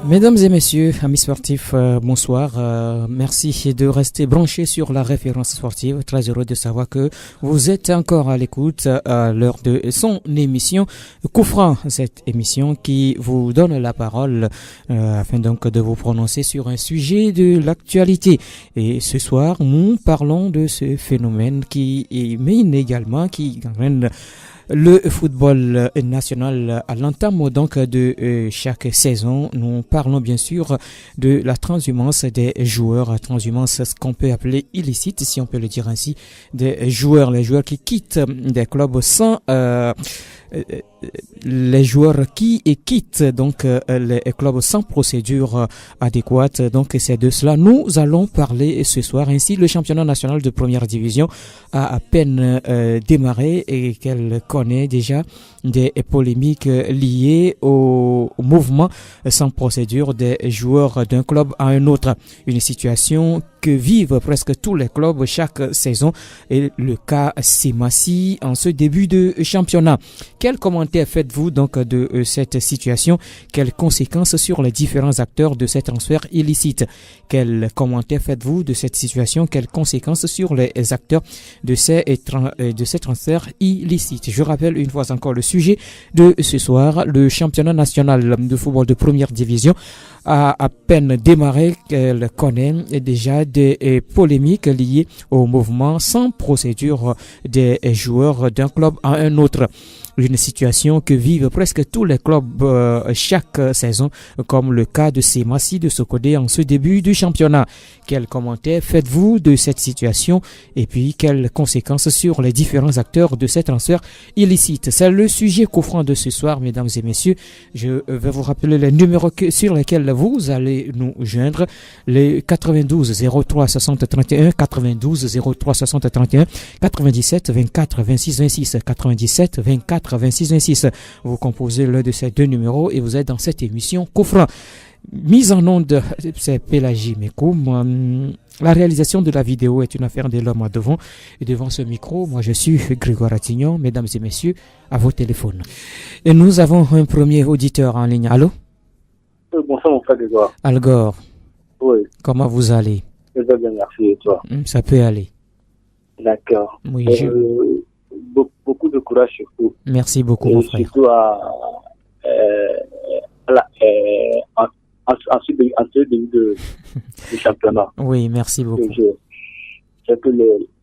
Mesdames et messieurs, amis sportifs, bonsoir. Merci de rester branchés sur la référence sportive. Très heureux de savoir que vous êtes encore à l'écoute à l'heure de son émission Coup franc, cette émission qui vous donne la parole afin donc de vous prononcer sur un sujet de l'actualité. Et ce soir, nous parlons de ce phénomène qui mine également, qui gangrène le football national à l'entame donc de chaque saison. Nous parlons bien sûr de la transhumance des joueurs, transhumance ce qu'on peut appeler illicite, si on peut le dire ainsi, des joueurs, les joueurs qui quittent des clubs sans les joueurs qui quittent donc les clubs sans procédure adéquate. Donc c'est de cela nous allons parler ce soir. Ainsi, le championnat national de première division a à peine démarré et qu'elle connaît déjà des polémiques liées au mouvement sans procédure des joueurs d'un club à un autre. Une situation que vivent presque tous les clubs chaque saison et le cas Semassi en ce début de championnat. Quel commentaire faites-vous donc de cette situation? Quelles conséquences sur les différents acteurs de ces transferts illicites? Quel commentaire faites-vous de cette situation? Quelles conséquences sur les acteurs de ces transferts illicites? Je rappelle une fois encore le sujet de ce soir. Le championnat national de football de première division a à peine démarré qu'elle connaît déjà des polémiques liées au mouvement sans procédure des joueurs d'un club à un autre. Une situation que vivent presque tous les clubs chaque saison, comme le cas de Semassi de Sokodé en ce début du championnat. Quels commentaires faites-vous de cette situation et puis quelles conséquences sur les différents acteurs de ces transferts illicites? C'est le sujet coup franc de ce soir, mesdames et messieurs. Je vais vous rappeler les numéros sur lesquels vous allez nous joindre. Les 92 03 60 31, 92 03 60 31, 97 24 26 26, 97 24 26 26. Vous composez l'un de ces deux numéros et vous êtes dans cette émission Coup franc. Mise en onde, c'est Pélagie Mekoum. La réalisation de la vidéo est une affaire de l'homme à devant. Et devant ce micro, moi je suis Grégoire Attignon. Mesdames et messieurs, à vos téléphones. Et nous avons un premier auditeur en ligne. Allô? Bonsoir mon frère Grégoire. Algor. Oui. Comment vous allez? Je vais bien, merci. Et toi? Ça peut aller. D'accord. Oui, beaucoup de courage surtout. Merci beaucoup, mon frère. Surtout en ce début de championnat. Oui, merci beaucoup. Je sais que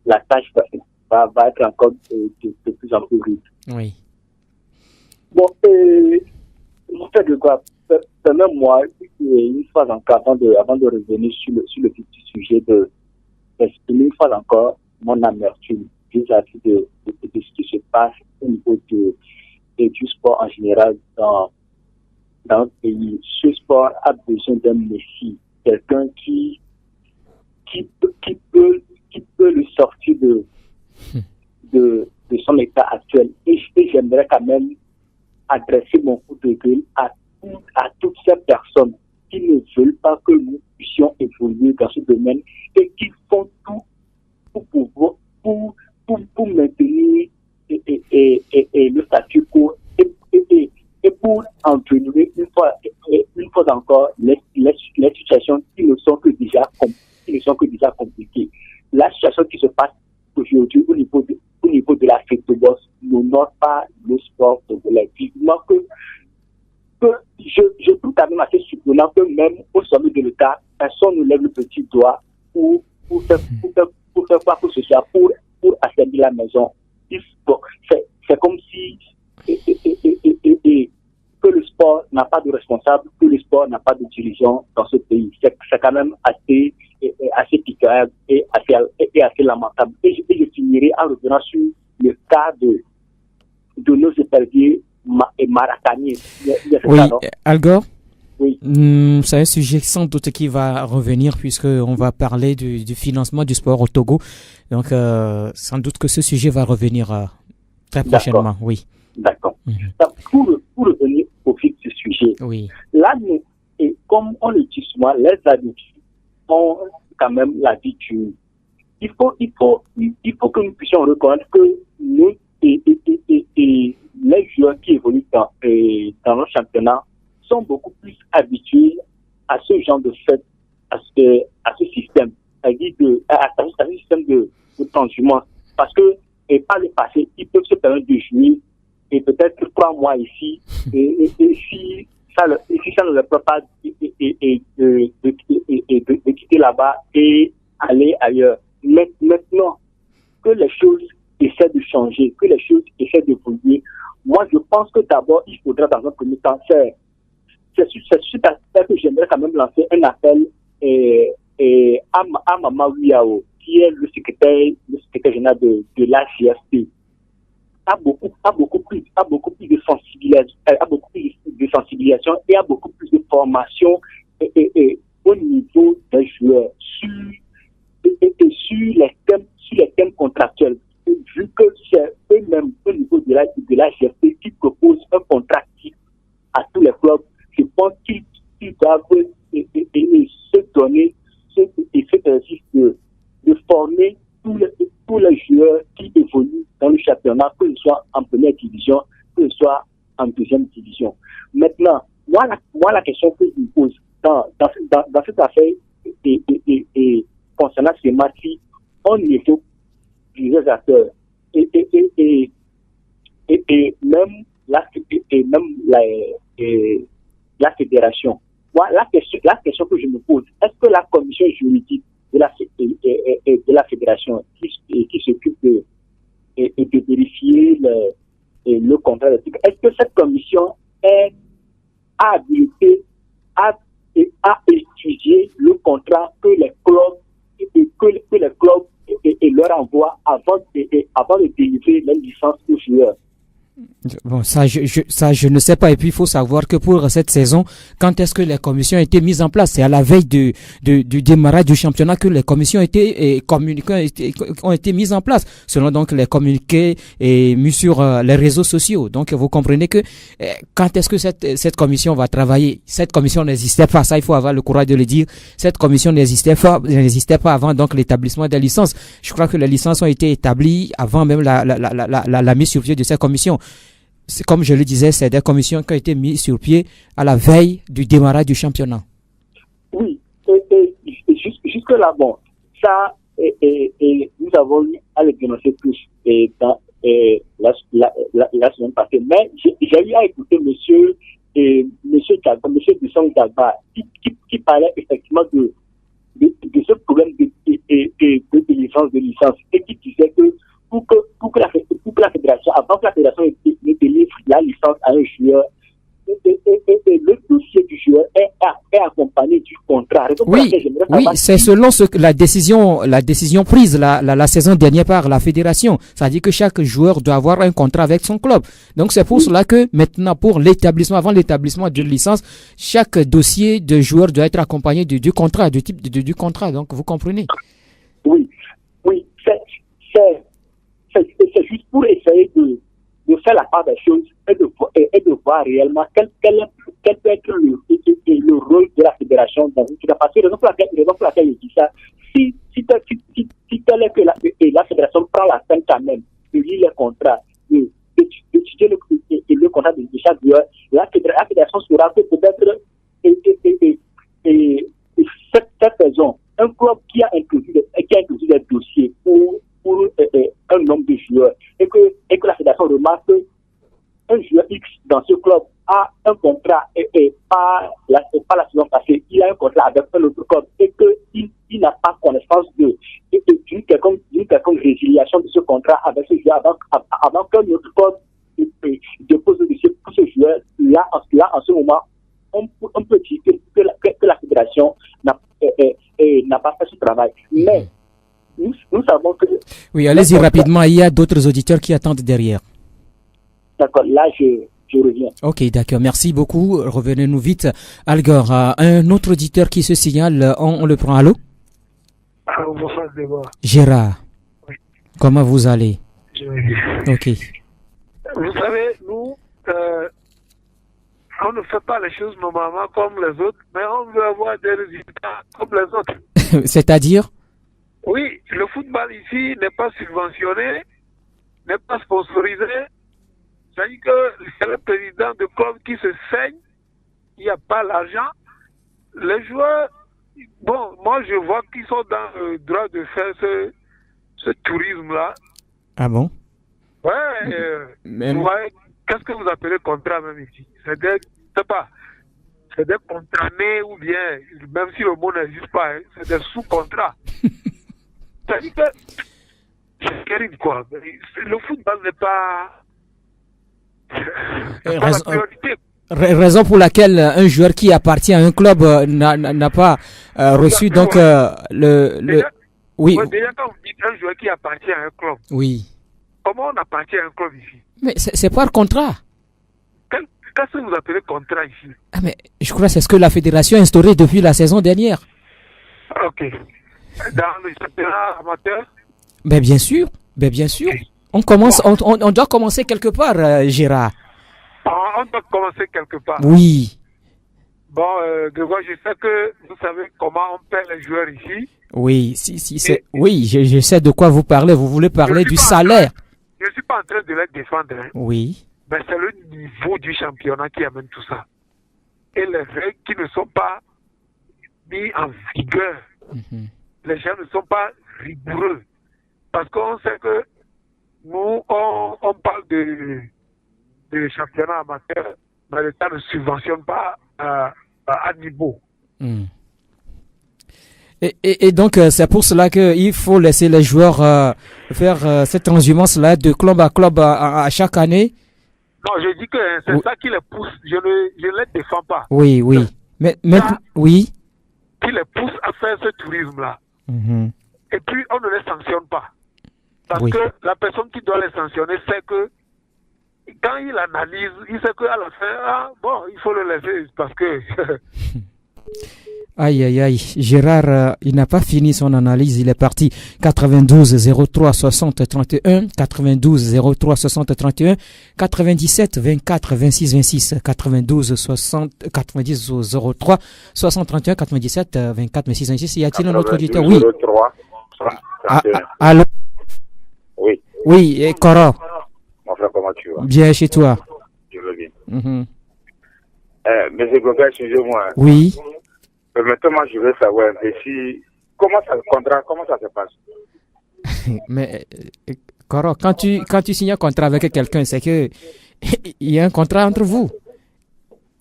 la tâche va être encore de plus en plus vite. Oui. Bon, mon frère Grégoire, permets-moi une fois encore, avant de revenir sur le petit sujet, d'exprimer une fois encore mon amertume vis-à-vis de ce qui se passe au niveau du sport en général dans le pays. Ce sport a besoin d'un messie, quelqu'un qui peut le sortir de son état actuel. Et j'aimerais quand même adresser mon coup de gueule à toutes ces personnes qui ne veulent pas que nous puissions évoluer dans ce domaine et qui font tout pour maintenir le statu quo et pour entraîner une fois encore les situations qui ne sont que déjà compliquées. La situation qui se passe aujourd'hui au niveau de la football n'honore pas le sport togolais. Vivement que je trouve quand même assez surprenant que même au sommet de l'État, personne ne lève le petit doigt pour faire quoi que ce soit pour assainir la maison. C'est comme si que le sport n'a pas de responsable, que le sport n'a pas de dirigeant dans ce pays. C'est quand même assez pitoyable et assez lamentable. Et je finirai en revenant sur le cas de nos éperviers et Maracani. Oui, Algor? Oui. C'est un sujet sans doute qui va revenir puisqu'on va parler du financement du sport au Togo. Donc, sans doute que ce sujet va revenir très prochainement. D'accord. Oui. D'accord. Pour revenir au fil du sujet, oui. Là, et comme on le dit souvent, les habitudes ont quand même l'habitude. Il faut que nous puissions reconnaître que nous et les joueurs qui évoluent dans nos championnats sont beaucoup plus habitués à ce genre de fait, à ce système, c'est-à-dire à ce système de transhumance. Parce que, et par le passé, ils peuvent se permettre de jouer et peut-être 3 mois ici, et si ça ne leur peut pas de quitter là-bas et aller ailleurs. Maintenant que les choses essaient de changer, que les choses essaient d'évoluer, moi je pense que d'abord il faudra dans un premier temps faire. C'est suite à ça que j'aimerais quand même lancer un appel à Mama Wiao, qui est le secrétaire général de l'ACFP. A beaucoup plus de sensibilisation et a beaucoup plus de formation au niveau des joueurs sur les thèmes contractuels. Vu que c'est eux-mêmes au niveau de la GFP qui proposent un contrat à tous les clubs, je pense qu'ils doivent se donner cet exercice de former tous les joueurs qui évoluent dans le championnat, que ce soit en première division, que ce soit en deuxième division. Maintenant, moi la question que je me pose dans cette affaire et concernant ces matchs, on évoque plusieurs acteurs et même la fédération. Moi, la question que je me pose, est-ce que la commission juridique de la fédération qui s'occupe de vérifier le contrat, est-ce que cette commission est habilitée à étudier le contrat que les clubs leur envoient avant de délivrer les licences aux joueurs? Bon, ça, je ne sais pas. Et puis, il faut savoir que pour cette saison, quand est-ce que les commissions ont été mises en place? C'est à la veille du démarrage du championnat que les commissions ont été mises en place, selon donc les communiqués mis sur les réseaux sociaux. Donc, vous comprenez que quand est-ce que cette commission va travailler? Cette commission n'existait pas. Ça, il faut avoir le courage de le dire. Cette commission n'existait pas avant donc l'établissement des licences. Je crois que les licences ont été établies avant même la mise sur pied de cette commission. C'est, comme je le disais, c'est des commissions qui ont été mises sur pied à la veille du démarrage du championnat. Oui, jusque là, bon, ça, nous avons eu à le dénoncer tous la semaine passée. Mais j'ai eu à écouter monsieur Bissong Dagba, qui parlait effectivement de ce problème de licence, et qui disait que pour que la fédération, avant que la fédération ne délivre la licence à un joueur, le dossier du joueur est accompagné du contrat. Oui, c'est selon la décision prise la saison dernière par la fédération. C'est-à-dire que chaque joueur doit avoir un contrat avec son club. Donc c'est pour cela que maintenant, avant l'établissement de licence, chaque dossier de joueur doit être accompagné du contrat, du type du contrat. Donc vous comprenez? Oui, c'est juste pour essayer de faire la part des choses et de voir réellement quel peut être le rôle de la fédération dans une situation. Parce que raison pour laquelle je dis ça, si tel est que la fédération prend la peine quand même de lire les contrats, d'étudier le contrat de chaque joueur, la fédération saura que peut-être cette saison, un club qui a introduit des dossiers pour un nombre de joueurs et que la fédération remarque qu'un joueur X dans ce club a un contrat et pas la saison passée, il a un contrat avec un autre club et qu'il n'a pas connaissance d'une quelconque résiliation de ce contrat avec ce joueur avant qu'un autre club dépose le dossier pour ce joueur. Là, en ce moment, on peut dire que la fédération n'a pas fait ce travail. Mais nous savons que... Oui, allez-y rapidement, il y a d'autres auditeurs qui attendent derrière. D'accord, là je reviens. Ok, d'accord, merci beaucoup. Revenez-nous vite. Algor, un autre auditeur qui se signale, on le prend. Allô? Gérard, oui. Comment vous allez? Je vais bien. Ok. Vous savez, nous, on ne fait pas les choses normalement comme les autres, mais on veut avoir des résultats comme les autres. C'est-à-dire? Oui, le football ici n'est pas subventionné, n'est pas sponsorisé. C'est-à-dire que c'est le président de club qui se saigne, il n'y a pas l'argent. les joueurs, bon, moi je vois qu'ils sont dans le droit de faire ce tourisme-là. Ah bon? Ouais, Mais- vous voyez, qu'est-ce que vous appelez contrat même ici? C'est des contrats ou bien, même si le mot n'existe pas, hein, c'est des sous-contrats. C'est-à-dire que c'est terrible, quoi. Le football n'est pas, c'est pas la priorité. Raison pour laquelle un joueur qui appartient à un club n'a pas reçu donc Déjà, oui, ouais, déjà quand vous dites un joueur qui appartient à un club, oui. comment on appartient à un club ici? Mais c'est par contrat. Qu'est-ce que vous appelez contrat ici? Ah, mais je crois que c'est ce que la fédération a instauré depuis la saison dernière. Ok. Dans le championnat amateur? Ben bien sûr, ben bien sûr. On commence, on doit commencer quelque part, Gérard. On doit commencer quelque part. Oui, Bon, Grégoire, je sais que vous savez comment on paie les joueurs ici. oui, si c'est, oui, je sais de quoi vous parlez. Vous voulez parler du salaire. Je ne suis pas en train de les défendre, hein. Oui, Mais c'est le niveau du championnat qui amène tout ça. Et les règles qui ne sont pas mises en vigueur. Mhm. Les gens ne sont pas rigoureux. Parce qu'on sait que nous, on parle de championnat amateur, mais l'État ne subventionne pas à niveau. Hmm. Et donc, c'est pour cela qu'il faut laisser les joueurs faire cette transhumance-là de club à club à chaque année. Non, je dis que c'est Oui. ça qui les pousse. Je ne les défends pas. Oui, oui. Mais maintenant, oui. Qui les pousse à faire ce tourisme-là. Mhm. Et puis, on ne les sanctionne pas. Parce Oui. que la personne qui doit les sanctionner sait que quand il analyse, il sait qu'à la fin, bon, il faut le laisser parce que Aïe, aïe, aïe. Gérard, il n'a pas fini son analyse. Il est parti 92 03 60 31, 92 03 60 31, 97 24 26 26, 92 60 90 03 60 31, 97 24 26 26. Y a-t-il un autre auditeur? Oui. 03, Ah, 31. allô? Oui, Oui, et Coro. mon frère, comment tu vas? Bien chez toi. Je veux bien. Mhm. Monsieur Goga, excusez-moi. Oui. Maintenant, je veux savoir un peu si. Comment ça se passe? Mais, Coro, quand tu signes un contrat avec quelqu'un, c'est que il y a un contrat entre vous.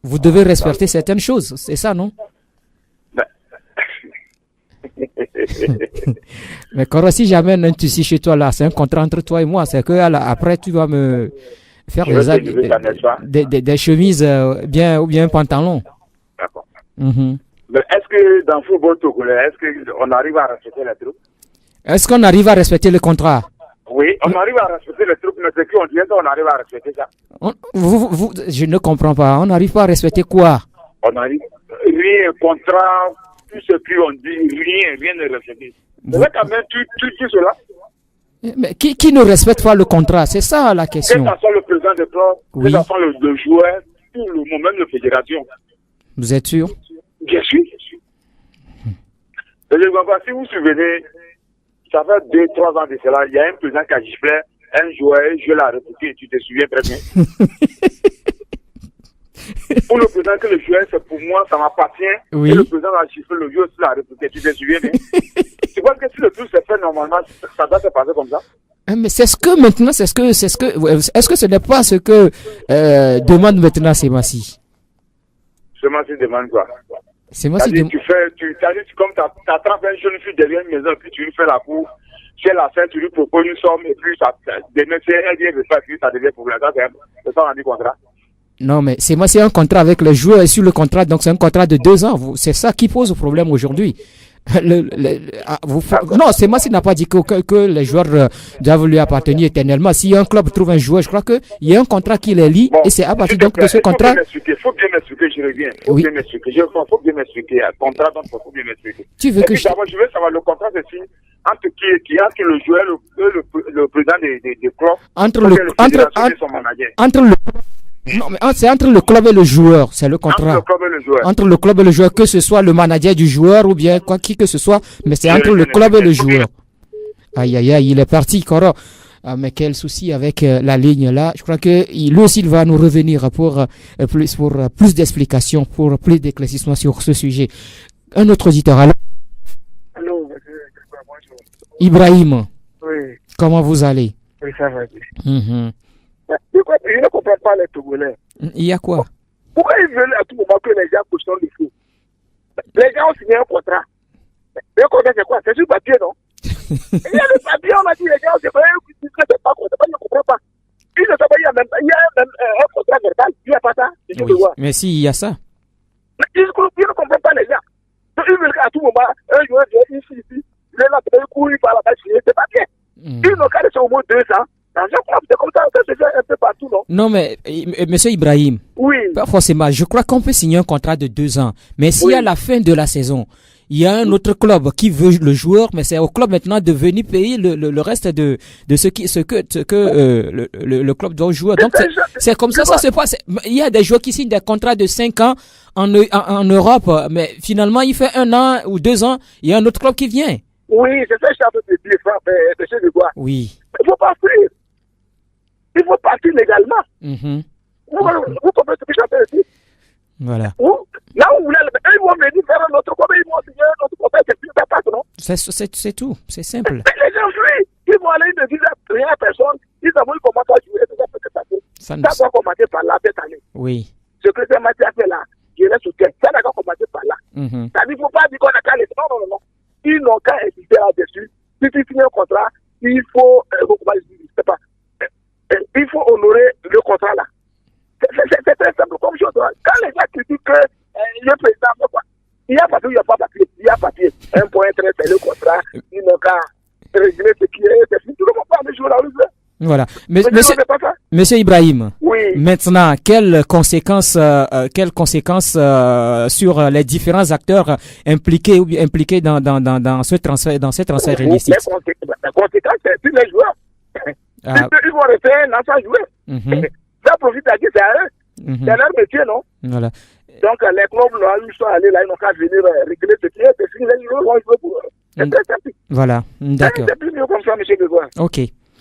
Vous devez respecter certaines choses. C'est ça, non? Ben, Mais Coro, si j'amène un tissu chez toi là, c'est un contrat entre toi et moi. C'est que après, tu vas me faire Je veux que je veux ça, n'est-ce pas? des chemises bien ou bien un pantalon. D'accord. Mhm. Mais est-ce que dans le football togolais, est-ce qu'on arrive à respecter les troupes? Est-ce qu'on arrive à respecter le contrat? Oui, on arrive à respecter les troupes, mais ce qu'on dit, on arrive à respecter ça. Je ne comprends pas. On n'arrive pas à respecter quoi? On arrive. Rien, contrat, tout ce qu'on dit, rien ne respecté. C'est vrai quand même, tu dis cela. Mais qui ne respecte pas le contrat? C'est ça la Que question. ce soit le président de club, Oui. que ce soit le joueur, tout le monde, même la fédération. Vous êtes sûr? Bien sûr. Et je ne vois pas, si vous vous souvenez, ça fait 2-3 ans de cela, il y a un président qui a giflé un joueur, je l'ai réputé, tu te souviens très bien. Pour le président que le joueur, c'est pour moi, ça m'appartient. Oui. Et le président a giflé le joueur, je l'ai réputé, tu te souviens bien. Tu vois que si le truc s'est fait normalement, ça doit se passer comme ça. Mais c'est ce que maintenant, est-ce que ce n'est pas ce que demande maintenant Semassi? Seulement, tu demandes quoi? Semassi Tu comme tu attrapes une jeune fille derrière une maison, puis tu lui fais la cour. Si elle a fait, tu lui proposes une somme, et puis demain, si elle vient de faire, puis ça devient problème. C'est ça, on a dit contrat. Non, mais c'est un contrat avec le joueur et sur le contrat, donc c'est un contrat de 2 ans. C'est ça qui pose problème aujourd'hui. Non, c'est moi qui n'a pas dit que les joueurs doivent lui appartenir éternellement. Si un club trouve un joueur, je crois qu'il y a un contrat qui les lie et c'est à partir donc de ce contrat. Il faut bien m'expliquer, je reviens. Oui. Faut bien m'expliquer. Contrat, donc il faut bien m'expliquer. Tu veux que d'abord, je veux savoir le contrat, c'est si entre entre le joueur et le président des clubs, entre le non, mais c'est entre le club et le joueur, c'est le contrat. Entre le club et le joueur. Entre le club et le joueur, que ce soit le manager du joueur ou bien quoi qui que ce soit, mais c'est entre le club et le joueur. Aïe, aïe, aïe, il est parti, Coro. mais quel souci avec la ligne là. Je crois que lui aussi il va nous revenir pour plus d'explications, pour plus d'éclaircissements sur ce sujet. Un autre auditeur. Allô, bonjour. Ibrahim. Oui. Comment vous allez? Oui, ça va bien. Mm-hmm. Je ne comprends pas les Togolais. Il y a quoi? Pourquoi ils veulent à tout moment que les gens questionnent le fou? Les gens ont signé un contrat. Le contrat, c'est quoi? C'est sur papier, non? Il y a le papier, on a dit, les gens, c'est pas eux qui disent que c'est pas contrat. Je ne comprends pas. Ils ne savent pas, il y a même un contrat verbal. Il n'y a pas ça. Oui. Mais si, il y a ça. Ils ne comprennent pas les gens. Donc, ils veulent qu'à tout moment, un joueur vient ici, il est là, il court, il va là-bas, c'est pas bien. Ils n'ont qu'à laisser au moins 2 ans. C'est comme ça, ça se fait un peu partout, non? Non, mais monsieur Ibrahim, oui. Pas forcément. Je crois qu'on peut signer un contrat de 2 ans. Mais si à la fin de la saison, il y a un autre club qui veut le joueur, mais c'est au club maintenant de venir payer le reste de ce que le club doit jouer. Donc c'est comme ça se passe. Il y a des joueurs qui signent des contrats de 5 ans en Europe, mais finalement il fait 1 an ou 2 ans, il y a un autre club qui vient. Oui, c'est ça que je suis en train de dire, monsieur Dubois. Oui. Il faut pas fuir. Il faut partir légalement. Mm-hmm. Vous comprenez ce que je suis en train de dire? Voilà. Là où vous voulez, ils vont venir faire un autre contrat, ils vont signer un autre contrat, c'est plus ça passe, non? C'est tout, c'est simple. Mais les gens fuient. Ils vont aller, ils ne disent rien à personne. Ils savent comment ça jouer, tout ça peut se passer. Ça doit commencer par là cette année. Oui. Ce que c'est Mathieu a fait là, je laisse sous terre. Ça doit commencer par là. Mm-hmm. Ça ne faut pas dire qu'on a qu'à laisser. Non. Ils n'ont qu'à insister là-dessus. Si tu signes un contrat, il faut, il faut honorer le contrat là. C'est très simple comme chose. Quand les gens critiquent que le président fait quoi, il y a papier, il n'y a pas papier. Il y a papier. Un point très, c'est le contrat. Ils n'ont qu'à régler ce qui est. C'est tout le monde parle de jouer la rue. Voilà. Monsieur Ibrahim, oui. Maintenant, quelles conséquences sur les différents acteurs impliqués dans ce transfert illicite? La conséquence, c'est sur les joueurs. Ils vont rester sans jouer. Mm-hmm. Ça profite à qui? C'est à eux. Mm-hmm. C'est leur métier, non? Voilà. Donc, les clubs, là, ils sont allés là, ils n'ont qu'à venir régler ce qui est. C'est fini, les joueurs vont jouer pour eux. C'est très simple. Voilà. D'accord. C'est plus mieux comme ça, monsieur Devoir. Ok.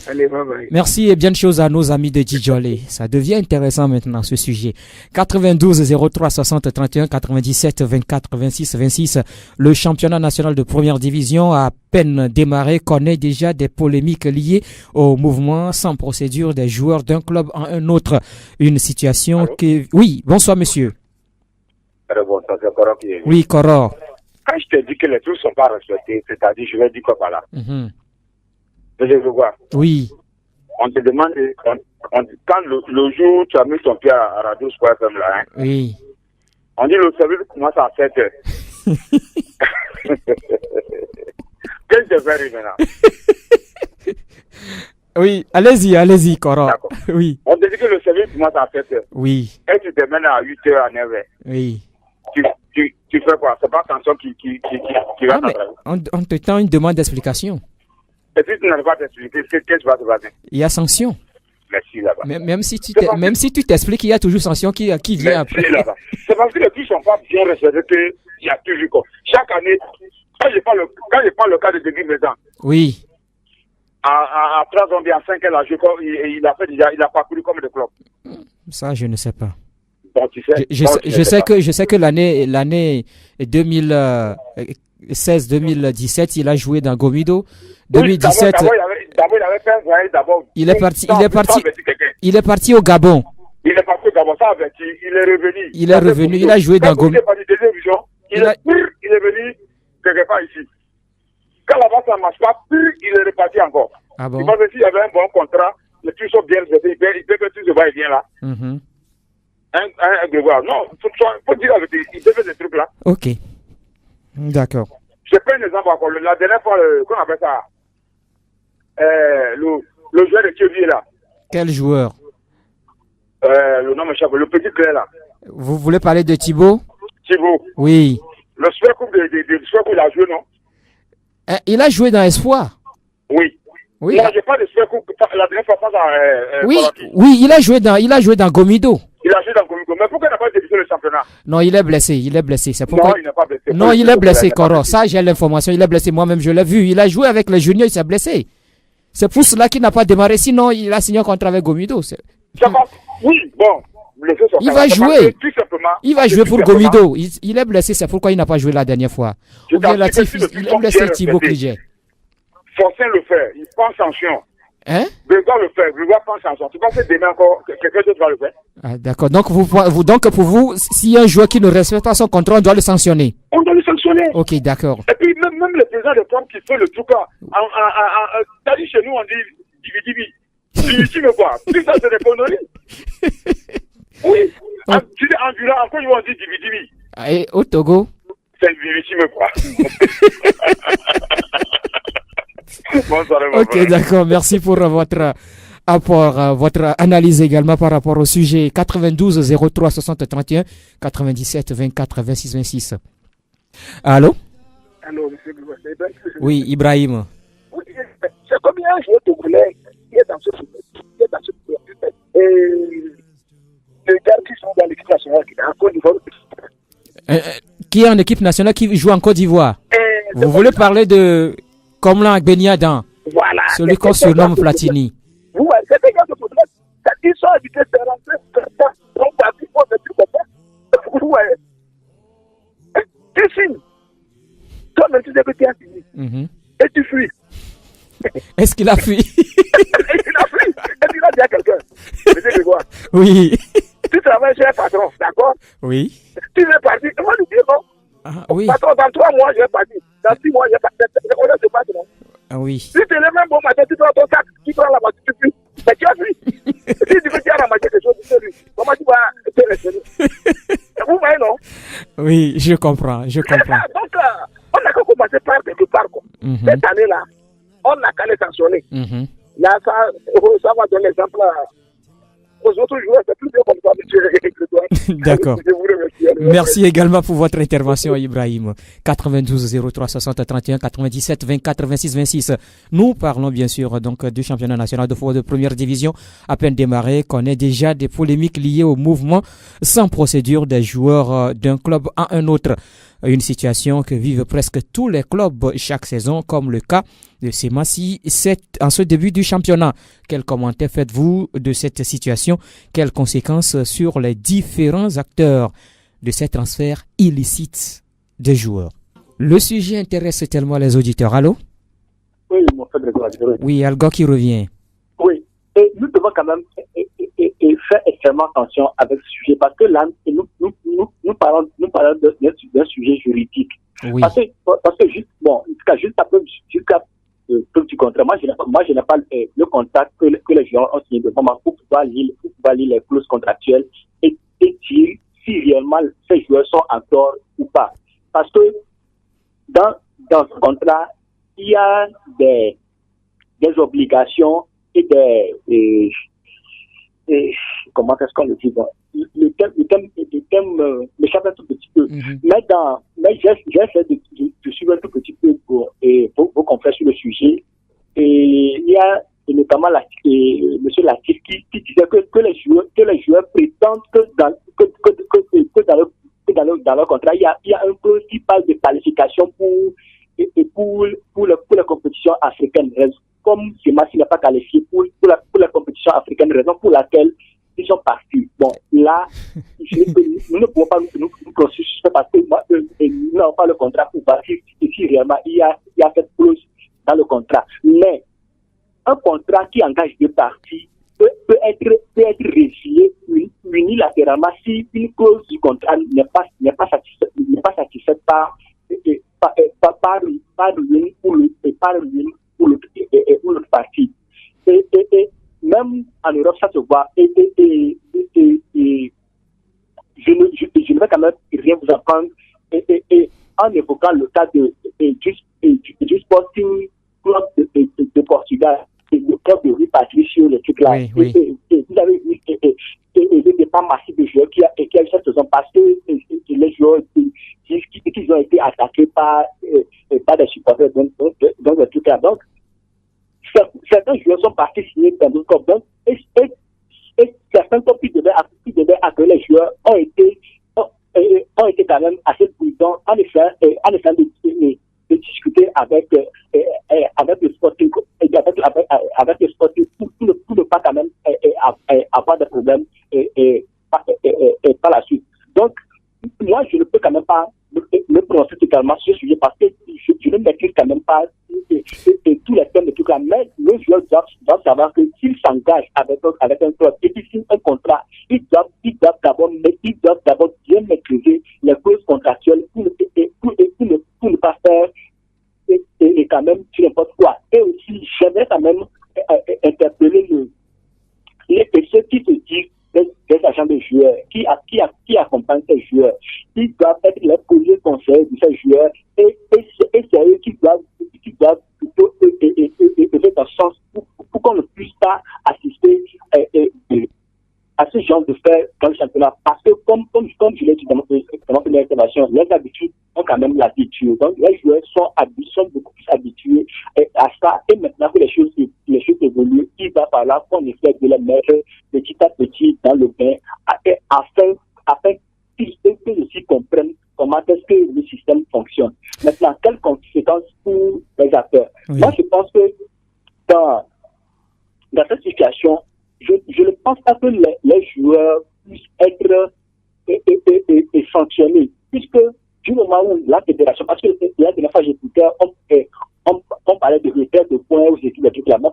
Allez, bye. Merci et bien de choses à nos amis de Djidjolé. Ça devient intéressant maintenant ce sujet. 92 03 60 31 97 24 26 26. Le championnat national de première division a peine démarré, connaît déjà des polémiques liées au mouvement sans procédure des joueurs d'un club en un autre. Une situation qui... Oui, bonsoir monsieur. Bon, ça c'est Koro qui est... Oui, Koro. Quand je te dis que les trucs ne sont pas respectés, c'est-à-dire, je vais dire quoi par là. Mm-hmm. Je veux voir. Oui. On te demande, quand le jour où tu as mis ton pied à Radio Square FM là, hein, oui. On dit le service commence à 7 heures. Qu'est-ce que je fais maintenant? Oui, allez-y, Koro. Oui. On te dit que le service commence à 7 heures. Oui. Et tu te mènes à 8 heures, à 9 heures. Oui. Tu fais quoi? C'est pas Samson qui va t'entraîner. On te tend une demande d'explication. Et si tu n'arrives pas à t'expliquer, qu'est-ce qui va se passer? Il y a sanction. Merci là-bas. Même si tu t'expliques, il y a toujours sanction qui vient après. Là-bas. C'est parce que les trucs ne sont pas bien respectés qu'il y a toujours quoi. Chaque année, quand je prends le cas de Denis Maison. Oui. À 3 ans, à 5 ans, il a parcouru comme de clubs. Ça, je ne sais pas. Bon, tu sais, je sais que l'année 2016-2017, il a joué dans Gomido. 2017. D'abord, il avait fait un voyage d'abord. Il est parti au Gabon. Il est parti au Gabon, ça averti. Il est revenu. Il a joué dans Gomido. Il est venu quelque part ici. Quand la ça ne marche pas, il est reparti encore. Ah bon? Il pense que s'il y avait un bon contrat, les trucs sont bien respectés, il peut faire tout ce va-et-vient là. Mm-hmm. Un devoir. Non, il faut dire avec lui, il peut faire des trucs là. Ok. D'accord. Je prends un exemple encore. La dernière fois, qu'on appelle ça, le joueur de Kiev là. Quel joueur? Le nom m'échappe, le petit clair là. Vous voulez parler de Thibaut? Thibaut. Oui. Le Super Coupe il a joué, non? Il a joué dans Espoir. Oui. Oui. Non, j'ai pas de Super Coupe. La dernière fois, face à oui, il a joué dans Gomido. Il a joué dans Gomido. Mais pourquoi il n'a pas débuté le championnat? Non, il est blessé. C'est pourquoi... Non, il n'est pas blessé. Non, il est blessé, Koro. Ça, j'ai l'information. Il est blessé. Moi-même, je l'ai vu. Il a joué avec les juniors, il s'est blessé. C'est pour cela qu'il n'a pas démarré. Sinon, il a signé un contrat avec Gomido. Oui, bon. Il va jouer. Tout simplement. Il va jouer pour Gomido. Il est blessé, c'est pourquoi il n'a pas joué la dernière fois. Ou bien Latif, il est blessé Thibaut Cligé. Forcément le faire. Il prend sanction. Hein? Grégoire le fait. Grégoire prend sanction. Tu penses que demain encore, quelqu'un d'autre va le faire? Ah, d'accord. Donc, pour vous, s'il y a un joueur qui ne respecte pas son contrat, on doit le sanctionner. On doit le sanctionner. Ok, d'accord. Et puis, même le président de Trump qui fait le truc, t'as dit chez nous, on dit divi. Tu me vois. Tout ça, c'est des conneries. Oui. Tu dis ambulant, encore ils vont dire divi. Et au Togo? C'est divi, tu me crois. Bonsoir. Ok, d'accord. Merci pour votre apport, votre analyse également par rapport au sujet 92 03 60 31 97 24 26 26. Allô? Allô, monsieur Grégoire. Oui, Ibrahim. Oui, c'est combien un joueur togolais qui est dans ce club. Et les gars qui sont dans l'équipe nationale, qui est en Côte d'Ivoire. Qui est en équipe nationale, qui joue en Côte d'Ivoire. Vous voulez parler de Komlan Agbeniadan, voilà, celui qu'on surnomme Platini. Oui, c'est des gars de football. Ils sont habités de rentrer, donc t'as dit quoi, c'est tout ça. Ouais. Tu signes. Toi-même, tu sais que tu as fini. Et tu fuis. Est-ce qu'il a fui? Il a fui. Et tu vas dire à quelqu'un. Monsieur Grégoire. Oui. Tu travailles chez un patron, d'accord? Oui. Tu es parti. Moi, je dis non. Ah, oui. Patron, dans 3 mois, je vais partir. Dans 6 mois, je vais partir. Je connais ce patron. Ah oui. Si tu es le même bon matin, tu prends ton sac, tu prends la voiture, tu fuis. Mais tu as fui. Si tu veux dire à la moitié quelque chose, tu sais lui. Comment tu vas te rester? Vous voyez, non? Oui, je comprends. Donc, on n'a qu'à commencer par quelque part. Cette année-là, on n'a qu'à les sanctionner. Là, ça va donner l'exemple aux autres joueurs. C'est plus bien comme ça, monsieur. D'accord. Merci également pour votre intervention, Ibrahim. 92 03 60 31 97 24 26 26. Nous parlons bien sûr donc du championnat national de football de première division. À peine démarré, connaît déjà des polémiques liées au mouvement sans procédure des joueurs d'un club à un autre. Une situation que vivent presque tous les clubs chaque saison, comme le cas de Semassi en ce début du championnat. Quel commentaire faites-vous de cette situation? Quelles conséquences sur les différents acteurs de ces transferts illicites des joueurs? Le sujet intéresse tellement les auditeurs. Allô? Oui, mon frère Grégoire. Oui, Algo qui revient. Oui, et nous devons quand même faire extrêmement attention avec ce sujet parce que là, nous parlons d'un sujet juridique. Oui. Parce que jusqu'à preuve du contraire, moi je n'ai pas le contact que les joueurs ont signé devant moi pour pouvoir lire les clauses contractuelles et dire si réellement ces joueurs sont en tort ou pas. Parce que dans ce contrat, il y a des obligations et comment est-ce qu'on le dit? Le thème m'échappe un tout petit peu. Mais j'ai essayé de suivre un tout petit peu pour vos confrères sur le sujet. Et il y a notamment M. Latif qui disait que les joueurs prétendent que dans leur contrat, il y a un clause qui parle de qualification pour la compétition africaine. Comme Semassi n'est pas qualifié pour la compétition africaine, raison pour laquelle ils sont partis. Bon, là, nous ne pouvons pas nous construire parce que nous n'avons pas le contrat pour partir si réellement il y a cette clause dans le contrat. Mais un contrat qui engage deux parties peut être résilié unilatéralement si une clause du contrat n'est pas satisfaite par l'une ou l'autre partie. Et même en Europe, ça se voit. Et je ne vais quand même rien vous apprendre. Et en évoquant le cas du Sporting Club de Portugal, le club de Rui Patricio, le truc là. Oui. Et vous avez vu le départ massif de joueurs qui a eu cette saison parce que les joueurs qui ont été attaqués par des supporters dans le truc là. Donc, certains joueurs sont partis signer dans d'autres clubs. Donc, et certains clubs qui devaient accueillir les joueurs ont été quand même assez prudents en essayant de discuter avec le Sporting, avec tout également sur ce sujet parce que je ne maîtrise quand même pas tous les thèmes de tout cas, mais les joueurs doivent savoir que s'ils s'engagent avec un club et qu'ils signent un contrat, ils doivent d'abord bien maîtriser les clauses contractuelles pour ne pas faire et quand même sur n'importe quoi. Et aussi, j'aimerais quand même interpeller ceux qui se disent des agents de joueurs, qui accompagnent ces joueurs. Ils doivent être les premiers conseillers de ces joueurs et c'est eux qui doivent plutôt œuvrer dans ce sens pour qu'on ne puisse pas assister à ce genre de fait dans le championnat. Parce que comme je l'ai dit dans ma première intervention, les habitudes ont quand même l'habitude. Donc les joueurs sont beaucoup plus habitués à ça. Et maintenant que les choses évoluent, il va falloir qu'on essaie de les mettre petit à petit dans le bain afin qu'ils aussi comprennent comment est-ce que le système fonctionne. Maintenant, quelles conséquences pour les acteurs? Oui. Moi, je pense que dans cette situation, je ne pense pas que les joueurs puissent être sanctionnés, puisque du moment où la fédération, parce que la dernière fois j'écoutais, on parlait de retard de points aux équipes et tout là. Moi,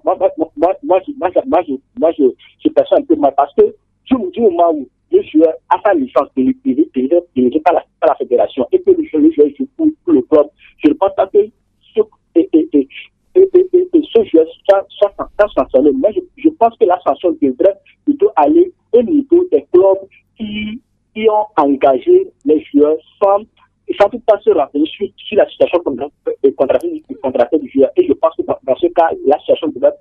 je perçois un peu mal parce que du moment où le joueur a sa licence délivrée par la fédération et que le joueur joue pour le club, je ne pense pas que ce joueur soit sanctionné. Mais je pense que la sanction devrait plutôt aller au niveau des clubs qui ont engagé les joueurs sans toutefois se renseigner sur la situation contractuelle du joueur. Et je pense que dans ce cas, la situation devrait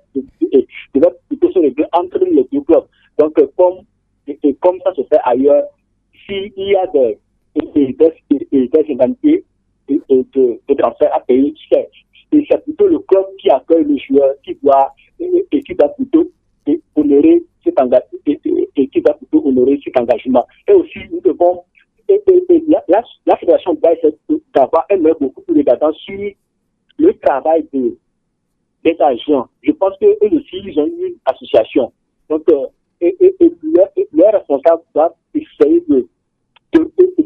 plutôt se régler entre les deux clubs. Donc, comme ça se fait ailleurs, s'il y a des indemnités de transfert à payer, c'est plutôt le club qui accueille le joueur qui doit plutôt honorer cet engagement. Et aussi, nous devons la fédération doit essayer d'avoir un œil beaucoup plus regardant sur le travail des agents. Je pense qu'eux aussi, ils ont une association. Donc, leurs responsables doivent essayer de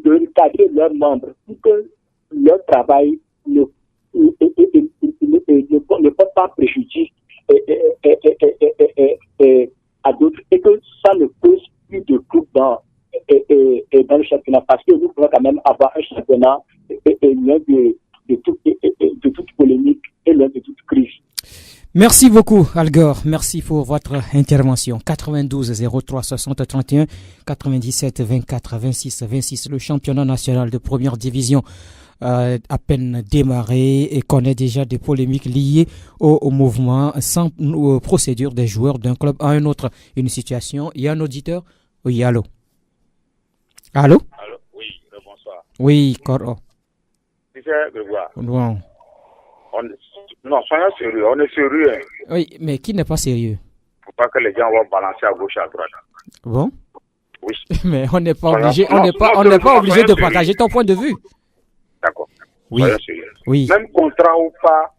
recadrer leurs membres pour que leur travail ne porte pas préjudice à d'autres et que ça ne pose plus de troubles dans le championnat, parce que nous pouvons quand même avoir un championnat loin de toute polémique et loin de toute crise. Merci beaucoup, Algor. Merci pour votre intervention. 92 03 60 31 97 24 26 26. Le championnat national de première division à peine démarré et connaît déjà des polémiques liées au mouvement sans procédure des joueurs d'un club à un autre. Une situation. Il y a un auditeur? Oui, allô? Allô? Allô? Oui, bonsoir. Oui, Coro. Monsieur Grégoire. Bon. Non, soyons sérieux, on est sérieux. Hein. Oui, mais qui n'est pas sérieux? Faut pas que les gens vont balancer à gauche, à droite. Bon? Oui. Mais on n'est pas obligé, on n'est pas obligé de partager ton point de vue. D'accord. Oui. Soyons sérieux. Oui. Même contrat ou pas,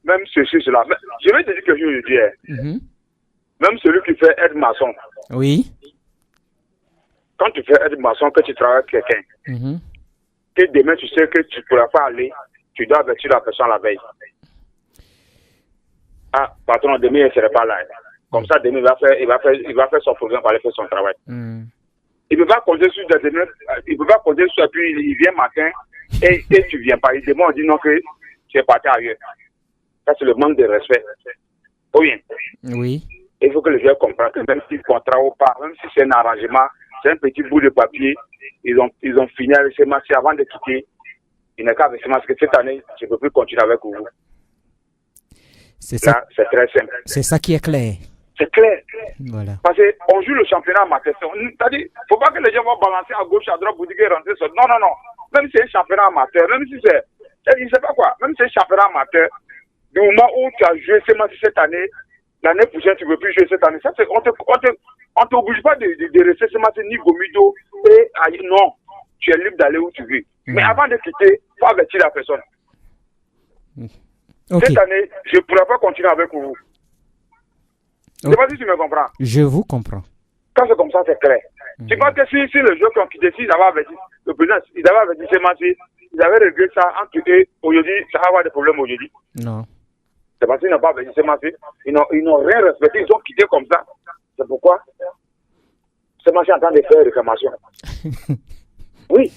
même ceci, cela. Je vais te dire quelque chose, je dis. Même celui qui fait aide-maçon. Oui. Quand tu fais aide-maçon, que tu travailles avec quelqu'un, que demain tu sais que tu ne pourras pas aller, tu dois avertir la personne la veille. Ah, patron, demain, il ne serait pas là. Comme ça, demain, il va faire son programme pour aller faire son travail. Il ne peut pas compter sur des demain, il ne peut pas compter sur, puis il vient matin et tu ne viens pas. Demain, on dit non que tu es parti ailleurs. Ça, c'est le manque de respect. Ou bien? Oui. Il faut que les gens comprennent que même si le contrat ou pas, même si c'est un arrangement, c'est un petit bout de papier, ils ont fini avec ces matchs avant de quitter. Il n'est qu'avec ces matchs que cette année, je ne peux plus continuer avec vous. C'est ça. Là, c'est très simple. C'est ça qui est clair. C'est clair. Voilà. Parce qu'on joue le championnat amateur. C'est-à-dire, il ne faut pas que les gens vont balancer à gauche, à droite pour dire qu'ils rentrent sur. Non. Même si c'est un championnat amateur, même si c'est. Je ne sais pas quoi. Même si c'est un championnat amateur, du moment où tu as joué ces matchs cette année, l'année prochaine, tu ne veux plus jouer cette année. Ça, c'est, on t'oblige pas de rester ce match ni gomido. Et non, tu es libre d'aller où tu veux. Mais avant de quitter, il faut avertir la personne. Okay. Cette année, je ne pourrai pas continuer avec vous. Je ne sais pas si tu me comprends. Je vous comprends. Quand c'est comme ça, c'est clair. Tu penses que si le joueur qui décide d'avoir averti le président, il avait averti ce match, ils avaient réglé ça entre eux. Aujourd'hui, ça va avoir des problèmes aujourd'hui. Non. C'est parce qu'ils n'ont pas veillé ce match. Ils n'ont rien respecté. Ils ont quitté comme ça. C'est pourquoi ce match est en train de faire réclamation. Oui.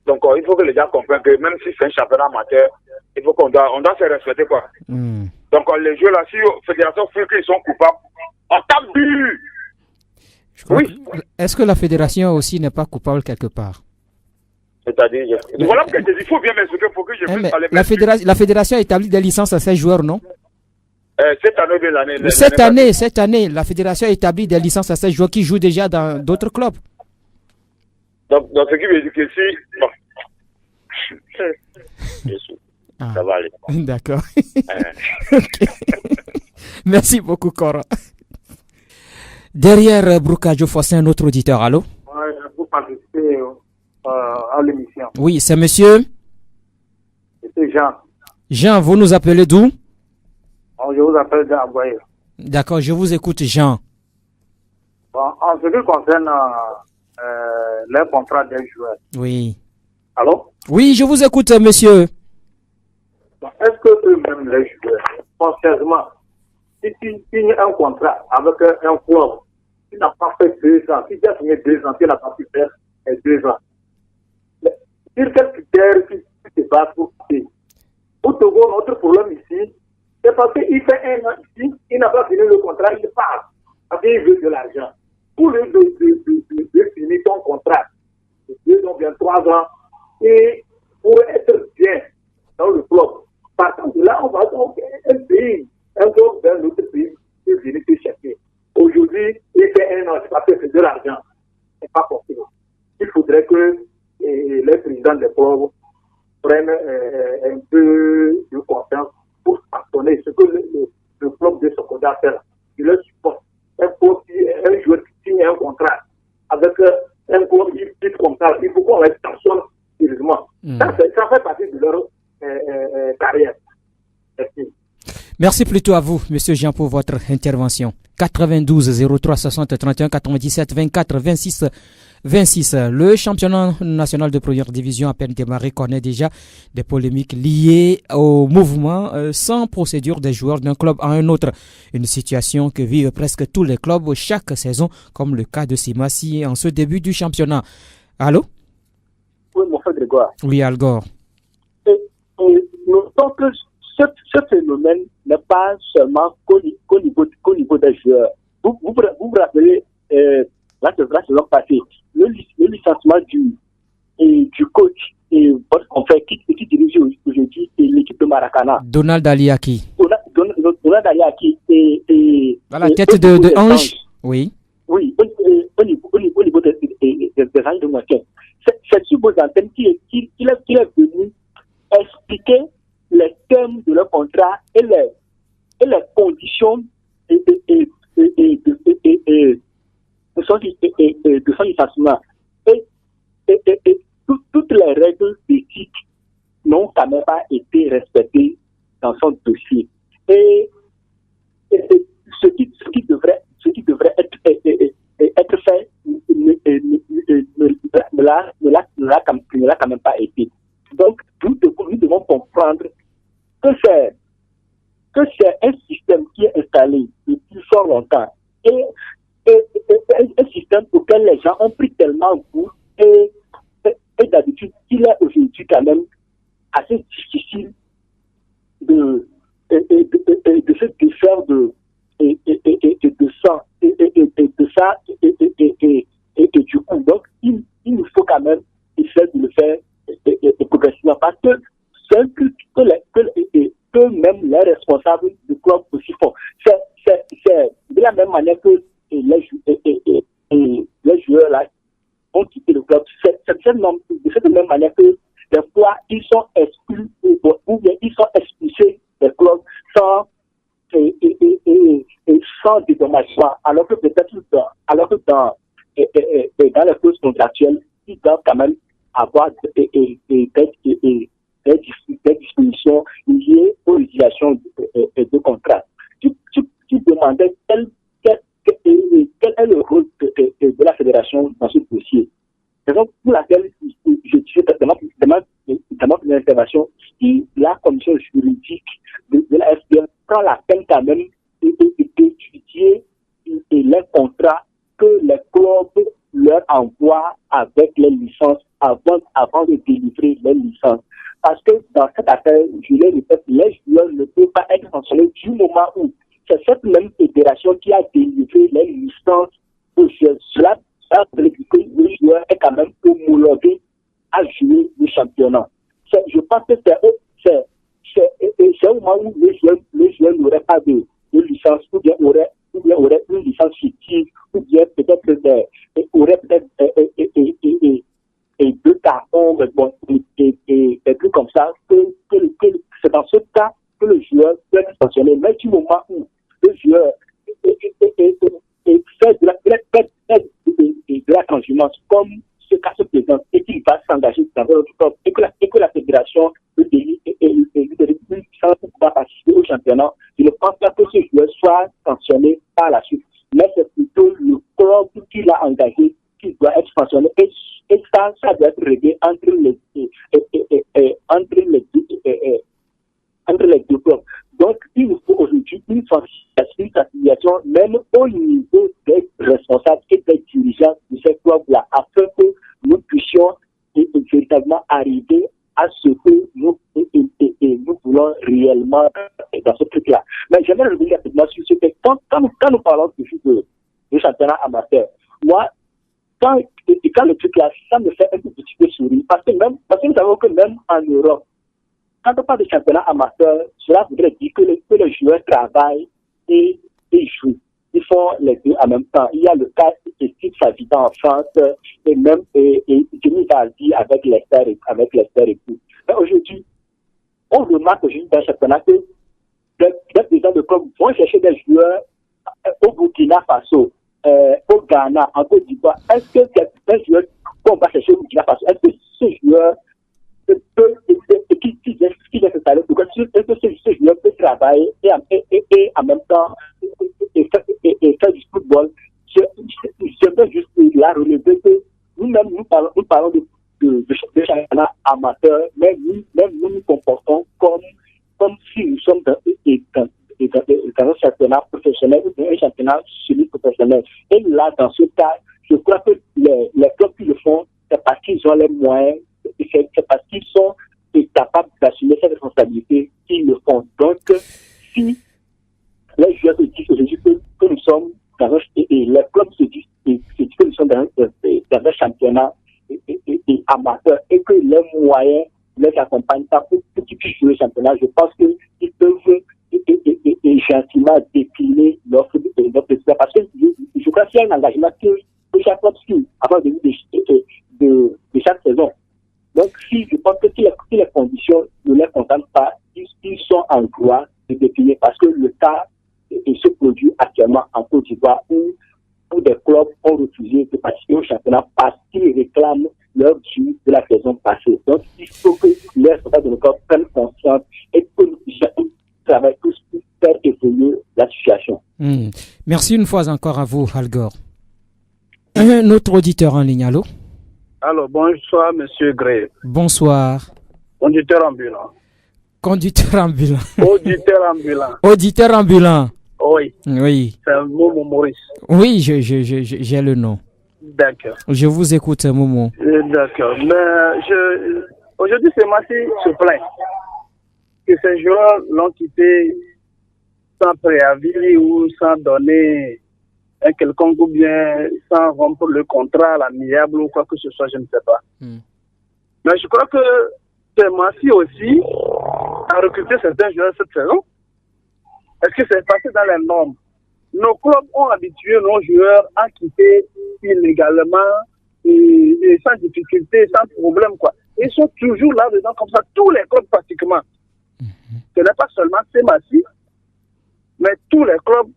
Donc, il faut que les gens comprennent que même si c'est un championnat amateur, il faut qu'on doit se respecter, quoi. Donc, les jeux là, si la fédération fait qu'ils sont coupables, on tape but. Oui. Est-ce que la fédération aussi n'est pas coupable quelque part? C'est-à-dire, voilà pourquoi il faut bien m'expliquer pour que je puisse parler. La fédération a établi des licences à ces joueurs, non? Cette année de l'année. Cette année, la fédération a établi des licences à ces joueurs qui jouent déjà dans d'autres clubs. Donc, ce qui veut dire que si... Bon. Ça va aller. D'accord. Okay. Merci beaucoup, Cora. Derrière Brukajo Fossin, un autre auditeur. Allô? Oui, vous participez à l'émission. Oui, c'est monsieur? C'est Jean. Jean, vous nous appelez d'où? Je vous appelle d'Aboye. D'accord, je vous écoute, Jean. Bon, en ce qui concerne les contrats des joueurs. Oui. Allô? Oui, je vous écoute, monsieur. Bon, est-ce que eux-mêmes, les joueurs, sincèrement, si tu signes un contrat avec un club qui n'a pas fait 2 ans, si tu as signé 2 ans, tu n'as pas pu faire 2 ans, sur quel critère tu te bats pour quitter? Au Togo, notre problème ici, c'est parce qu'il fait 1 an ici, il n'a pas fini le contrat, il part. Parce qu'il veut de l'argent. Pour lui de finir ton contrat, 2 ans, bien 3 ans, et pour être bien dans le club. Partant de là, on va donc un pays, un club d'un autre pays, qui vient te chercher. Aujourd'hui, il fait 1 an, c'est parce que c'est de l'argent. C'est pas possible. Il faudrait que les présidents des clubs prennent un peu de confiance pour sanctionner ce que le club de Sokoda fait. Il le supporte. Un joueur qui signe un contrat avec un club qui quitte comme ça, il faut qu'on les sanctionne sérieusement. Ça fait partie de leur carrière. Merci. Merci plutôt à vous, monsieur Jean, pour votre intervention. 92 03 60 31 97 24 26 26. Le championnat national de première division à peine démarré connaît déjà des polémiques liées au mouvement sans procédure des joueurs d'un club à un autre. Une situation que vivent presque tous les clubs chaque saison, comme le cas de Simassi en ce début du championnat. Allô? Oui, mon frère Grégoire. Oui, Algor. Notons que ce phénomène n'est pas seulement qu'au niveau des joueurs. Vous vous rappelez, la saison passée, le licenciement du coach et votre confrère qui dirige aujourd'hui l'équipe de Maracana. Donald Aliaki. Donald Aliaki et à la tête de Ange. Oui. Oui, au niveau des Anges de Moitié. C'est sur vos antennes qu'il est venu expliquer les termes de leur contrat et les conditions de son licenciement. Et toutes les règles d'éthique n'ont quand même pas été respectées dans son dossier. Et ce qui devrait être fait ne l'a quand même pas été. Donc, nous devons comprendre que c'est un système qui est installé depuis fort longtemps et un système auquel les gens ont pris tellement goût et d'habitude qu'il est aujourd'hui quand même assez difficile de se défaire de ça et du coup. Donc, il nous faut quand même essayer de le faire progressivement parce que c'est un truc que même les responsables du club aussi font. C'est de la même manière que les joueurs là ont quitté le club. C'est de cette même manière que des fois ils sont exclus ou bien ils sont expulsés des clubs sans dédommagement, alors que peut-être dans les clauses contractuelles, ils doivent quand même avoir des dispositions liées aux résiliations de contrats. Tu demandais quel est le rôle de la fédération dans ce dossier. C'est donc pour laquelle je disais si la commission juridique de la FPR prend la peine quand même d'étudier les contrats que les clubs leur envoient avec les licences avant de délivrer les licences. Parce que dans cette affaire, je le répète, les joueurs ne peuvent pas être sanctionnés du moment où c'est cette même fédération qui a délivré les licences aux joueurs. Cela veut dire que le joueur est quand même homologué à jouer le championnat. Je pense que c'est au moment où les joueurs n'auraient pas de licence, ou bien auraient une licence fictive, ou bien peut-être auraient peut-être deux cartons, et des trucs comme ça, que c'est dans ce cas que le joueur peut être sanctionné. Mais du moment où le joueur fait de la transhumance, comme ce cas se présente, et qu'il va s'engager dans un autre club, et que la fédération lui délivre une licence pour pouvoir participer au championnat, je ne pense pas que ce joueur soit sanctionné par la suite. Mais c'est plutôt le club qui l'a engagé qui doit être sanctionné. Et ça doit être réglé entre les deux clubs. Donc, il nous faut aujourd'hui une sensibilisation, même au niveau des responsables et des dirigeants de ces clubs-là, afin que nous puissions véritablement arriver à ce que nous voulons réellement dans ce truc-là. Mais j'aimerais revenir rapidement sur ce que quand nous parlons toujours de championnat amateur, moi, quand le truc là, ça me fait un petit peu sourire. Parce que nous savons que même en Europe, quand on parle de championnat amateur, cela voudrait dire que les joueurs travaillent et jouent. Ils font les deux en même temps. Il y a le cas de Steve Savita en France et même Jimmy Vardy avec l'Esther et tout. Mais aujourd'hui, on remarque aujourd'hui dans le championnat que les présidents de club vont chercher des joueurs au Burkina Faso, au Ghana, en Côte d'Ivoire. Est-ce que c'est un joueur qu'on va chercher au Burkina Faso? Est-ce que ce joueur qui vient s'installer? Est-ce que ce joueur peut travailler et en même temps faire du football? Je veux juste la relever que nous-mêmes, nous parlons de championnat amateur, mais nous nous comportons comme si nous sommes dans un championnat professionnel ou un championnat semi-professionnel. Et là, dans ce cas, je crois que les clubs qui le font, c'est parce qu'ils ont les moyens, c'est parce qu'ils sont capables d'assumer cette responsabilité qu'ils le font. Donc, si les joueurs se disent aujourd'hui que nous sommes dans et les clubs se disent que nous sommes dans un championnat amateur et que les moyens les accompagnent pas pour qu'ils puissent jouer le championnat, je pense qu'ils peuvent gentiment décliner l'offre de parce que je crois qu'il y a un engagement que chaque club suit avant le début de chaque saison. Donc, je pense que si les conditions ne les contentent pas, ils sont en droit de décliner parce que le cas se produit actuellement en Côte d'Ivoire où des clubs ont refusé de participer au championnat parce qu'ils réclament leur dû de la saison passée. Donc, il faut que les responsables de nos clubs prennent conscience et que nous travaillons tous pour faire évoluer la situation. Merci une fois encore à vous, Algor. Un autre auditeur en ligne, allô? Alors, bonsoir, monsieur Gray. Bonsoir. Conducteur ambulant. Conducteur ambulant. Auditeur ambulant. Auditeur ambulant. Oui. Oui. C'est Momo Maurice. Oui, j'ai le nom. D'accord. Je vous écoute, Momo. D'accord. Mais aujourd'hui, c'est Massi se plaint que ces joueurs l'ont quitté sans préavis ou sans donner un quelconque ou bien sans rompre le contrat à l'amiable ou quoi que ce soit, je ne sais pas. Mais je crois que c'est Massi aussi a recruté certains joueurs cette saison. Est-ce que c'est passé dans les normes? Nos clubs ont habitué nos joueurs à quitter illégalement et sans difficulté, sans problème, quoi. Ils sont toujours là-dedans comme ça, tous les clubs pratiquement. Ce n'est pas seulement Massi, mais tous les clubs,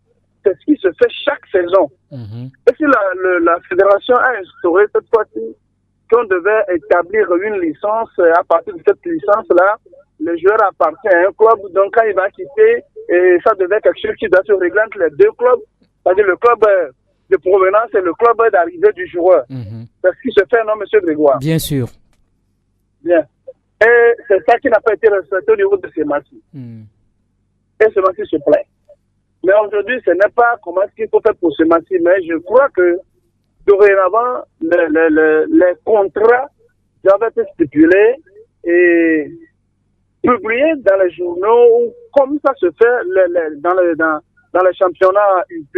c'est ce qui se fait chaque saison. Et si la fédération a instauré cette fois-ci qu'on devait établir une licence, à partir de cette licence-là, le joueur appartient à un club, donc quand il va quitter, et ça devait être quelque chose qui doit se régler entre les deux clubs, c'est-à-dire le club de provenance et le club d'arrivée du joueur. C'est ce qui se fait, non, monsieur Grégoire? Bien sûr. Bien. Et c'est ça qui n'a pas été respecté au niveau de Semassi. Et Semassi se plaint. Mais aujourd'hui, ce n'est pas comment est-ce qu'il faut faire pour Semassi, mais je crois que dorénavant, les contrats doivent être stipulés et publiés dans les journaux, comme ça se fait dans les championnats UP.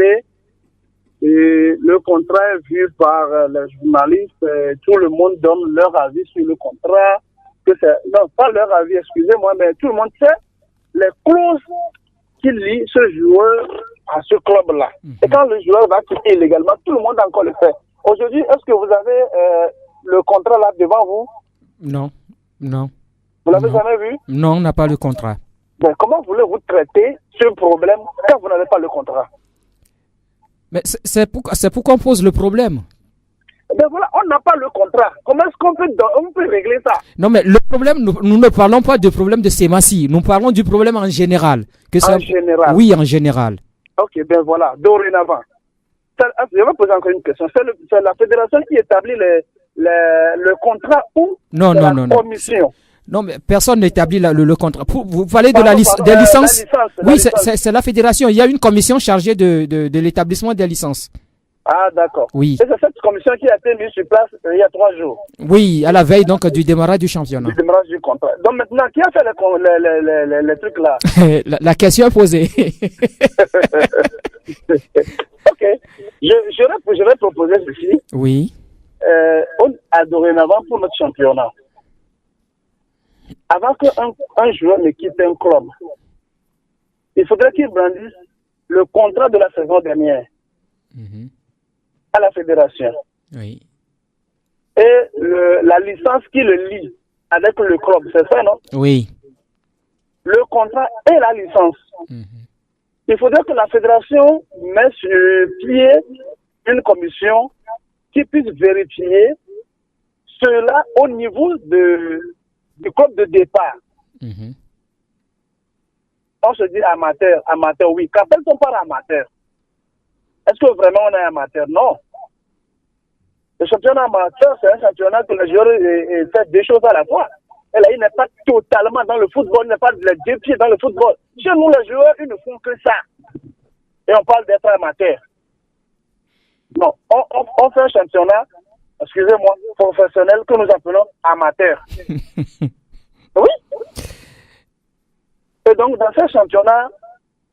Et le contrat est vu par les journalistes, tout le monde donne leur avis sur le contrat. Non, pas leur avis, excusez-moi, mais tout le monde sait les clauses qui lient ce joueur à ce club-là. Et quand le joueur va quitter illégalement, tout le monde encore le fait. Aujourd'hui, est-ce que vous avez le contrat là devant vous? Non. Vous l'avez jamais vu? Non, on n'a pas le contrat. Ben, comment voulez-vous traiter ce problème quand vous n'avez pas le contrat? Mais c'est pour qu'on pose le problème. Ben voilà, on n'a pas le contrat. Comment est-ce qu'on peut régler ça? Non, mais le problème, nous ne parlons pas du problème de Semassi. Nous parlons du problème en général. En général? Oui, en général. Ok, ben voilà, dorénavant. Je vais poser encore une question. C'est la fédération qui établit le contrat ou la commission? Non, mais personne n'établit le contrat. Vous parlez de des licences? Oui, c'est la fédération. Il y a une commission chargée de l'établissement des licences. Ah, d'accord. Oui. Et c'est cette commission qui a été mise sur place il y a 3 jours. Oui, à la veille donc du démarrage du championnat. Du démarrage du contrat. Donc maintenant, qui a fait les trucs là? La question est posée. Ok. Je vais proposer ceci. Oui. On a dorénavant pour notre championnat. Avant qu'un joueur ne quitte un club, il faudrait qu'il brandisse le contrat de la saison dernière à la fédération. Oui. Et la licence qui le lie avec le club, c'est ça, non? Oui. Le contrat et la licence. Il faudrait que la fédération mette sur pied une commission qui puisse vérifier cela au niveau du club de départ. On se dit amateur, oui. Qu'appelle-t-on par amateur? Est-ce que vraiment on est amateur? Non. Le championnat amateur, c'est un championnat que le joueur fait deux choses à la fois. Et là, il n'est pas totalement dans le football, il n'est pas les deux pieds dans le football. Chez nous, les joueurs, ils ne font que ça. Et on parle d'être amateur. Non, on fait un championnat, excusez-moi, professionnel que nous appelons amateur. Oui. Et donc, dans ce championnat,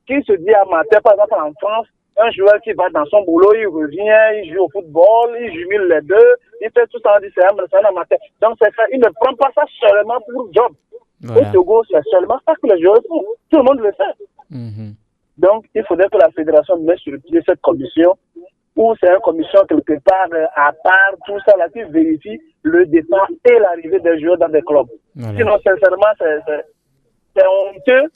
qui se dit amateur, par exemple en France, un joueur qui va dans son boulot, il revient, il joue au football, il jumelle les deux, il fait tout ça, on dit c'est un amateur. Donc, c'est ça, il ne prend pas ça seulement pour le job. Voilà. Au Togo, c'est seulement ça que les joueurs font. Tout le monde le fait. Donc, il faudrait que la fédération mette sur pied cette commission, ou c'est une commission quelque part à part, tout ça là, qui vérifie le départ et l'arrivée des joueurs dans des clubs. Voilà. Sinon, sincèrement, c'est honteux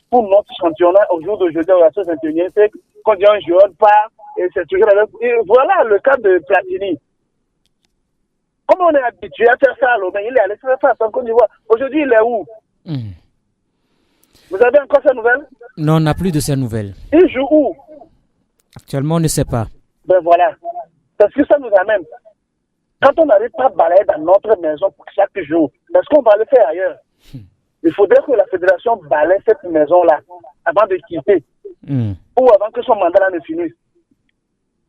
pour notre championnat au jour d'aujourd'hui, à la 21e siècle, quand un joueur part, et c'est toujours avec... Et voilà le cas de Platini. Comme on est habitué à faire ça à Lomé, il est allé faire ça en Côte d'Ivoire. Aujourd'hui, il est où? Vous avez encore ces nouvelles? Non, on n'a plus de ces nouvelles. Il joue où? Actuellement, on ne sait pas. Ben voilà. Parce que ça nous amène. Quand on n'arrive pas à balayer dans notre maison pour chaque jour, est-ce qu'on va le faire ailleurs? Il faudrait que la fédération balaye cette maison-là avant de quitter. Ou avant que son mandat ne finisse.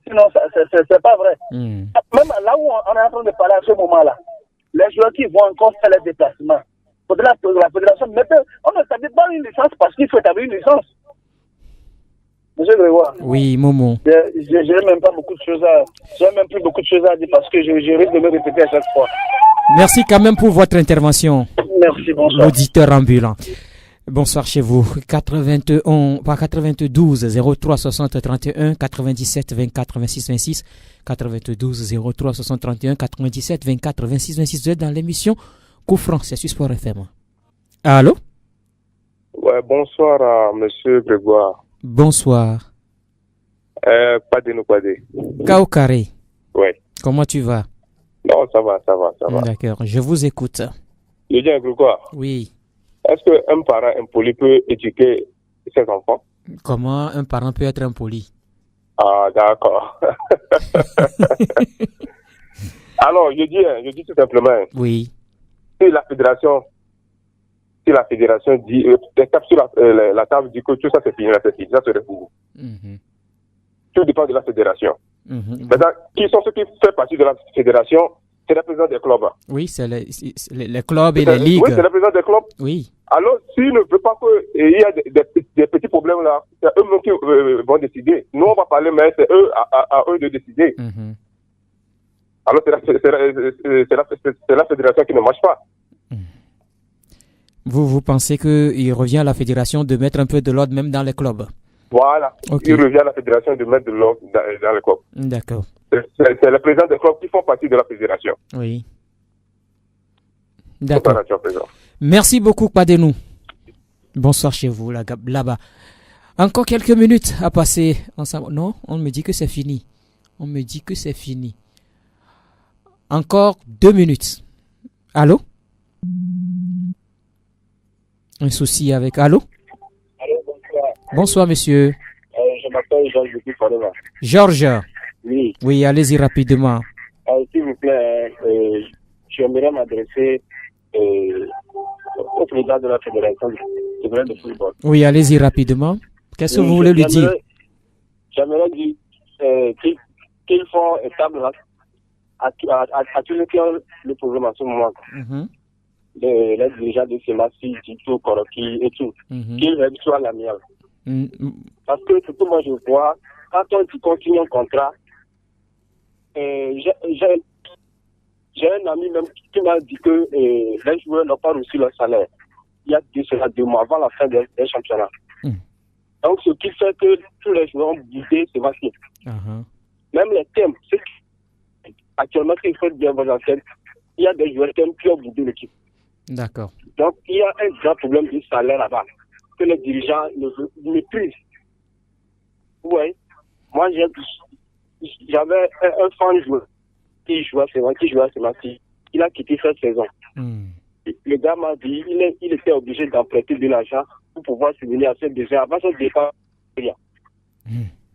Sinon, c'est pas vrai. Même là où on est en train de parler à ce moment-là, les joueurs qui vont encore faire les déplacements, faudrait que la fédération mette... On n'établit pas une licence parce qu'il faut établir une licence. Monsieur Grégoire. Oui, Momo. Je n'ai même pas beaucoup de choses à... J'ai même plus beaucoup de choses à dire parce que je risque de me répéter à chaque fois. Merci quand même pour votre intervention. Merci, bonsoir. L'auditeur ambulant. Bonsoir chez vous. 92 03 60 31 97 24 26 26 92 03 60 31 97 24 26 26. Vous êtes dans l'émission Coup Franc, c'est sur Sport FM. Allô? Ouais, bonsoir à monsieur Grégoire. Bonsoir. Pas de. Kao Carré. Ouais. Comment tu vas? Non, ça va. D'accord, je vous écoute. Je dis à Grégoire. Oui. Est-ce qu'un parent impoli peut éduquer ses enfants? Comment un parent peut être impoli? Ah, d'accord. Alors, je dis tout simplement. Oui. Si la fédération si la fédération dit, tape sur la table, dit que tout ça c'est fini, ça serait fini. Tout dépend de la fédération. Maintenant, qui sont ceux qui font partie de la fédération? C'est les présidents des clubs. Oui, c'est les clubs et les ligues. Oui, c'est les présidents des clubs. Oui. Alors, s'ils ne veulent pas qu'il y ait des petits problèmes là, c'est eux-mêmes qui vont décider. Nous, on va parler, mais c'est eux à eux de décider. Alors, c'est la fédération qui ne marche pas. Vous pensez qu'il revient à la fédération de mettre un peu de l'ordre même dans les clubs? Voilà. Okay. Il revient à la fédération de mettre de l'ordre dans les clubs. D'accord. C'est les présidents des clubs qui font partie de la fédération. Oui. D'accord. Merci beaucoup, Padenou. Bonsoir chez vous, là-bas. Encore quelques minutes à passer ensemble. Non, on me dit que c'est fini. Encore 2 minutes. Allô? Un souci avec... Allô? Allô, bonsoir. Bonsoir, monsieur. Je m'appelle Georges depuis Fodema. Georges? Oui. Oui, allez-y rapidement. S'il vous plaît, j'aimerais m'adresser au président de la Fédération de football. Oui, allez-y rapidement. Qu'est-ce que vous voulez lui dire? J'aimerais dire qu'ils font table à tous ceux qui ont le problème en ce moment. Les dirigeants de Semassi, Tito, Koroki et tout. Qu'ils reçoivent l'amiable. Parce que surtout moi je vois, quand on continue un contrat, j'ai un ami même qui m'a dit que les joueurs n'ont pas reçu leur salaire. Il y a 2 mois avant la fin des championnats. Donc ce qui fait que tous les joueurs ont boudé Sébastien. Même les thèmes, actuellement c'est fait bien vos antennes, il y a des joueurs qui ont boudé l'équipe. D'accord. Donc il y a un grand problème de salaire là-bas que les dirigeants ne maîtrisent. Oui. Moi j'avais un fan joueur qui jouait à Semassi. Il a quitté cette saison. Le gars m'a dit il était obligé d'emprunter de l'argent pour pouvoir subvenir à ses besoins avant son départ.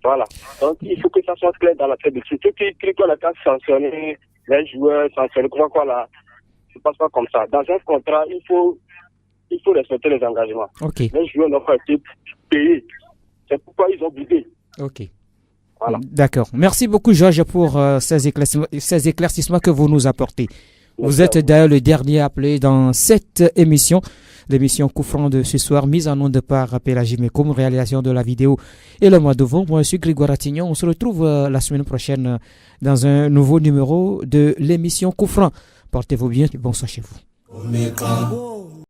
Voilà. Donc il faut que ça soit clair dans la tête de tout. Ceux qui crient qu'on a qu'à sanctionner les joueurs, sanctionner quoi là, ça ne passe pas comme ça. Dans un contrat, il faut respecter les engagements. Okay. Les joueurs n'ont pas été payés. C'est pourquoi ils ont boudé. Ok. Voilà. D'accord. Merci beaucoup, Georges, pour ces éclaircissements que vous nous apportez. Vous êtes d'ailleurs le dernier appelé dans cette émission, l'émission Coup franc de ce soir, mise en onde par Pélagie Mekoum, réalisation de la vidéo et le mois de novembre. Moi, je suis Grégoire Attignon. On se retrouve la semaine prochaine dans un nouveau numéro de l'émission Coup franc. Portez-vous bien et bonsoir chez vous.